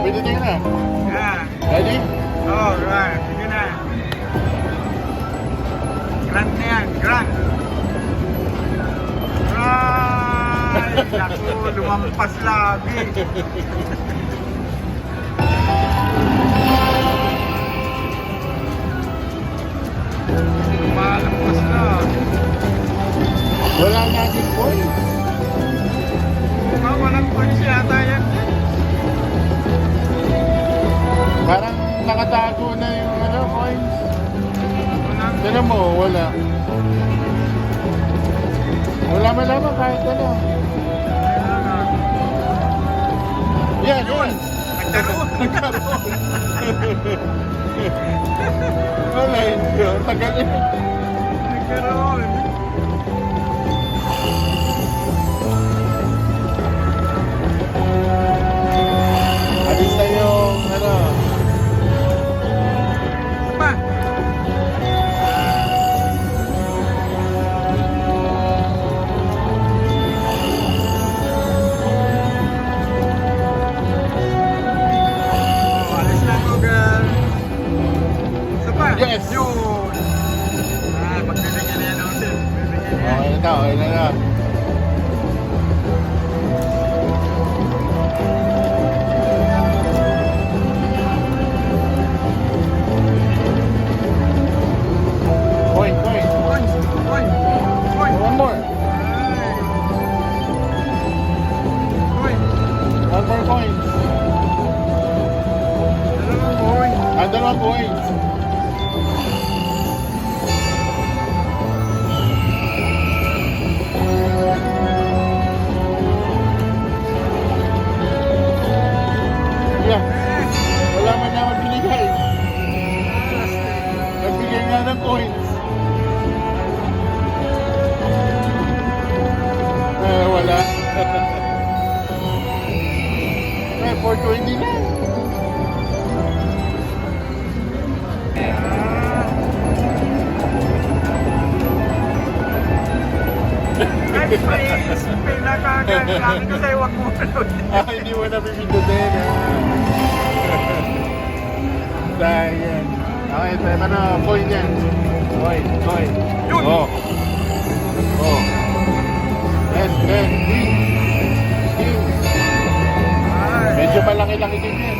Pindutin na. Yan. Ready? Oh, right. Sige na. Grand na yan. Grand. Ay, naku, lumampas lagi. Lumalampas lagi. Wala natin point. Walang points yata yan. Parang nakatago na yung coins. Walang Tignan mo, wala. Wala man naman kahit ano. Yan, yun. nagkaroon. Wala yun. Tagal yun. Nagkaroon. Alis na yung ano. Pa. Alis na ko, girl. Isa pa? Yes. Yun. Magbibigyan na yan ako, sir. Magbibigyan na yan. Okay na, okay na. Point, point. Points. Point. Point. One more. Point. One more point. Dalawang point. Dalawang points. Yeah. Wala man naman binigay. Nagbigay nga ng points. Wala. Eh, 420 na. Ay, paisip eh, nakakagalamin ko sa'yo, wag mo ano. Hindi mo na pipindutin. Dahil okay, tayo na coin yan. Coin, coin. Yun. Oh. Oh. Yes, yes. King. King. Ay. Medyo malaki-laki din yan.